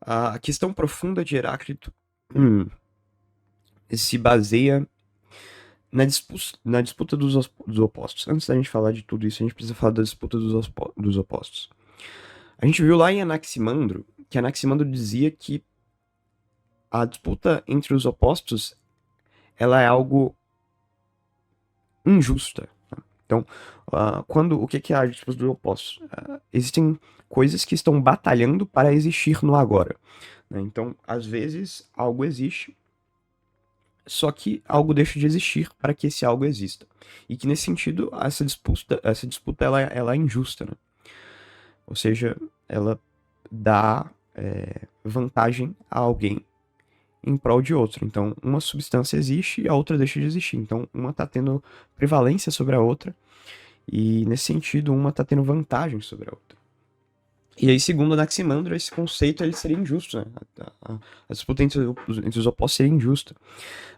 A questão profunda de Heráclito se baseia na disputa dos opostos. Antes da gente falar de tudo isso, a gente precisa falar da disputa dos opostos. A gente viu lá em Anaximandro que Anaximandro dizia que a disputa entre os opostos ela é algo injusta. Então, o que é a disputa dos opostos? Existem coisas que estão batalhando para existir no agora. Né? Então, às vezes, algo existe, só que algo deixa de existir para que esse algo exista. E que, nesse sentido, essa disputa ela é injusta. Né? Ou seja, ela dá vantagem a alguém em prol de outro. Então, uma substância existe e a outra deixa de existir. Então, uma está tendo prevalência sobre a outra e, nesse sentido, uma está tendo vantagem sobre a outra. E aí, segundo Anaximandro, esse conceito ele seria injusto, né? A disputa entre os opostos seria injusta.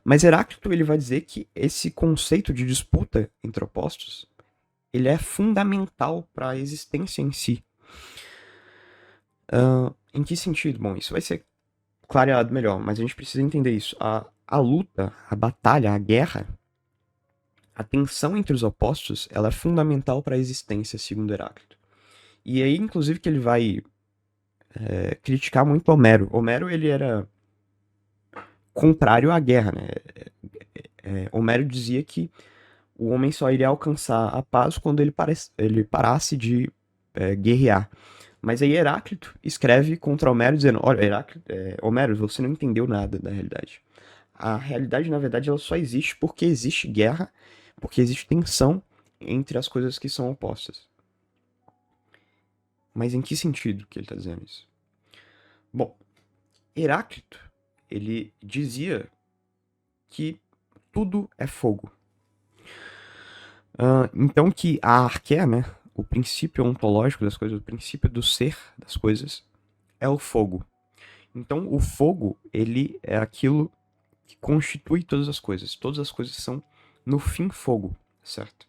Mas Heráclito ele vai dizer que esse conceito de disputa entre opostos ele é fundamental para a existência em si. Em que sentido? Bom, isso vai ser clareado melhor, mas a gente precisa entender isso. A luta, a batalha, a guerra, a tensão entre os opostos, ela é fundamental para a existência, segundo Heráclito. E aí, inclusive, que ele vai criticar muito Homero. Homero, ele era contrário à guerra, né? Homero dizia que o homem só iria alcançar a paz quando ele parasse de guerrear. Mas aí Heráclito escreve contra Homero dizendo, olha, Homero, você não entendeu nada da realidade. A realidade, na verdade, ela só existe porque existe guerra, porque existe tensão entre as coisas que são opostas. Mas em que sentido que ele está dizendo isso? Bom, Heráclito, ele dizia que tudo é fogo. Então que a arqué, né, o princípio ontológico das coisas, o princípio do ser das coisas, é o fogo. Então o fogo, ele é aquilo que constitui todas as coisas. Todas as coisas são, no fim, fogo, certo?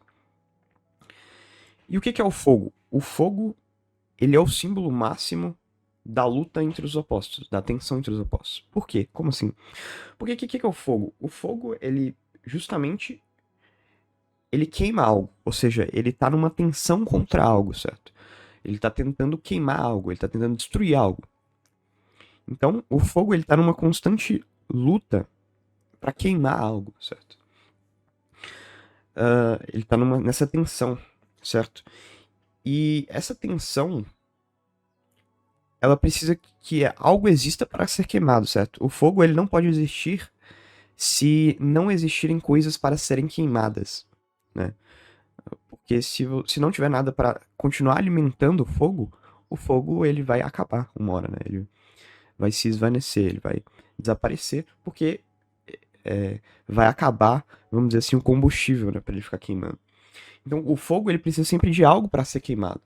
E o que é o fogo? O fogo, ele é o símbolo máximo da luta entre os opostos, da tensão entre os opostos. Por quê? Como assim? Porque o que é o fogo? O fogo, ele justamente ele queima algo, ou seja, ele tá numa tensão contra algo, certo? Ele tá tentando queimar algo, ele tá tentando destruir algo. Então, o fogo ele tá numa constante luta para queimar algo, certo? Ele tá nessa tensão, certo? E essa tensão, ela precisa que algo exista para ser queimado, certo? O fogo ele não pode existir se não existirem coisas para serem queimadas, né? Porque se não tiver nada para continuar alimentando o fogo ele vai acabar uma hora, né? Ele vai se esvanecer, ele vai desaparecer, porque vai acabar, vamos dizer assim, o combustível, né, para ele ficar queimando. Então, o fogo ele precisa sempre de algo para ser queimado.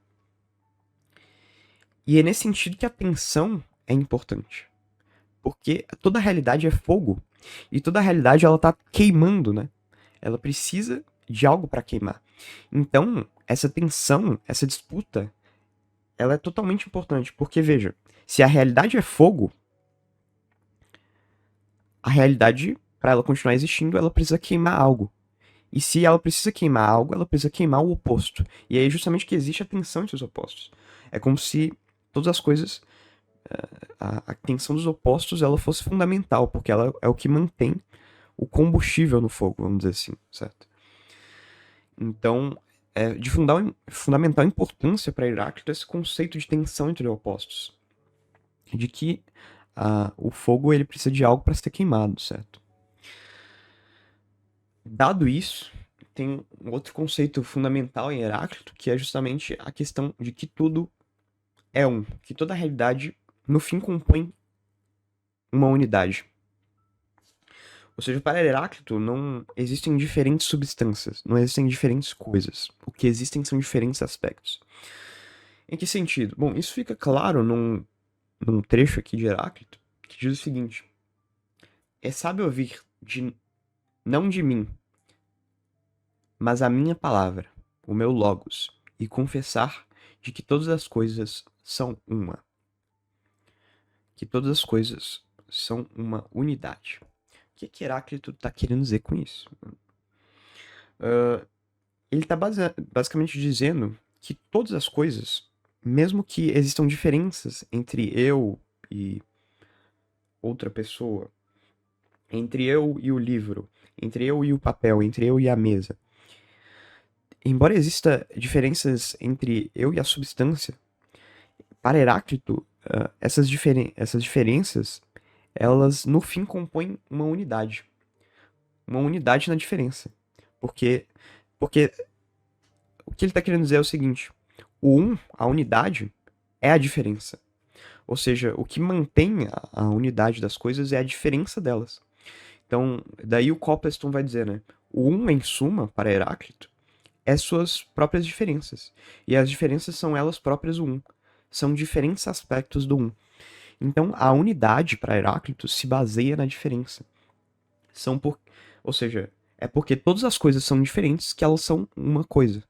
E é nesse sentido que a tensão é importante, porque toda a realidade é fogo e toda a realidade ela tá queimando, né? Ela precisa de algo para queimar. Então, essa tensão, essa disputa, ela é totalmente importante, porque veja, se a realidade é fogo, a realidade, para ela continuar existindo, ela precisa queimar algo. E se ela precisa queimar algo, ela precisa queimar o oposto. E aí é justamente que existe a tensão entre os opostos. É como se todas as coisas, a tensão dos opostos, ela fosse fundamental, porque ela é o que mantém o combustível no fogo, vamos dizer assim, certo? Então, é de fundamental importância para Heráclito esse conceito de tensão entre opostos. De que o fogo ele precisa de algo para ser queimado, certo? Dado isso, tem um outro conceito fundamental em Heráclito, que é justamente a questão de que tudo é um, que toda a realidade, no fim, compõe uma unidade. Ou seja, para Heráclito, não existem diferentes substâncias, não existem diferentes coisas. O que existem são diferentes aspectos. Em que sentido? Bom, isso fica claro num trecho aqui de Heráclito, que diz o seguinte: é sábio ouvir não de mim, mas a minha palavra, o meu logos, e confessar de que todas as coisas são uma. que todas as coisas são uma unidade. O que Heráclito está querendo dizer com isso? Ele está basicamente dizendo que todas as coisas, mesmo que existam diferenças entre eu e outra pessoa, entre eu e o livro, entre eu e o papel, entre eu e a mesa, embora exista diferenças entre eu e a substância, para Heráclito, essas diferenças, elas no fim compõem uma unidade. Uma unidade na diferença. Porque o que ele está querendo dizer é o seguinte: o a unidade, é a diferença. Ou seja, o que mantém a unidade das coisas é a diferença delas. Então, daí o Copleston vai dizer, né? O em suma, para Heráclito, é suas próprias diferenças. E as diferenças são elas próprias o São diferentes aspectos do Então, a unidade para Heráclito se baseia na diferença. Ou seja, é porque todas as coisas são diferentes que elas são uma coisa.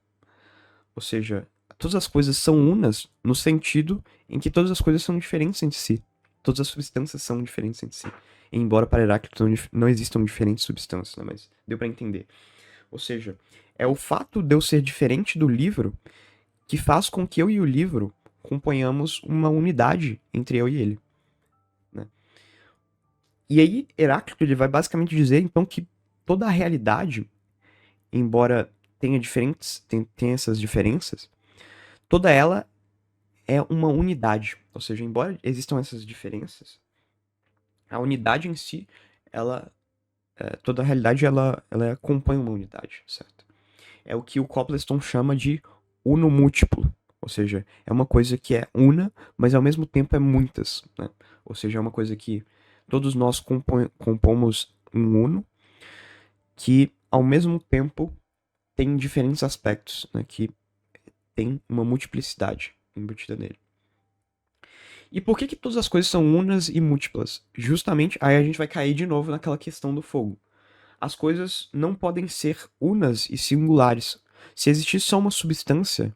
Ou seja, todas as coisas são unas no sentido em que todas as coisas são diferentes entre si. Todas as substâncias são diferentes entre si. Embora para Heráclito não existam diferentes substâncias, né? Mas deu para entender. Ou seja, é o fato de eu ser diferente do livro que faz com que eu e o livro componhamos uma unidade entre eu e ele. Né? E aí, Heráclito ele vai basicamente dizer, então, que toda a realidade, embora tenha essas diferenças, toda ela é uma unidade. Ou seja, embora existam essas diferenças, a unidade em si, toda a realidade, ela compõe uma unidade, certo? É o que o Copleston chama de uno múltiplo. Ou seja, é uma coisa que é una, mas ao mesmo tempo é muitas, né? Ou seja, é uma coisa que todos nós compomos um uno, que ao mesmo tempo tem diferentes aspectos, né? Que tem uma multiplicidade embutida nele. E por que todas as coisas são unas e múltiplas? Justamente, aí a gente vai cair de novo naquela questão do fogo. As coisas não podem ser unas e singulares. Se existisse só uma substância,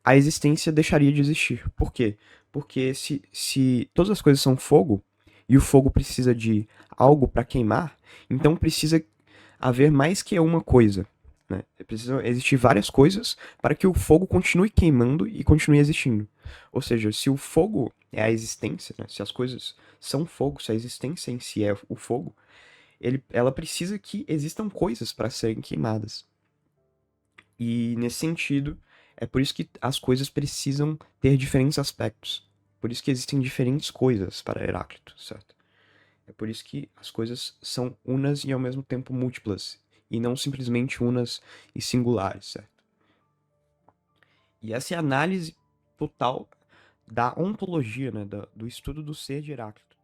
a existência deixaria de existir. Por quê? Porque se todas as coisas são fogo, e o fogo precisa de algo para queimar, então precisa haver mais que uma coisa. Né? Precisam existir várias coisas para que o fogo continue queimando e continue existindo. Ou seja, se o fogo é a existência, né? Se as coisas são fogo, se a existência em si é o fogo, ela precisa que existam coisas para serem queimadas. E nesse sentido, é por isso que as coisas precisam ter diferentes aspectos. Por isso que existem diferentes coisas para Heráclito, certo? É por isso que as coisas são unas e ao mesmo tempo múltiplas, e não simplesmente unas e singulares, certo? E essa é a análise total da ontologia, né, do estudo do ser de Heráclito.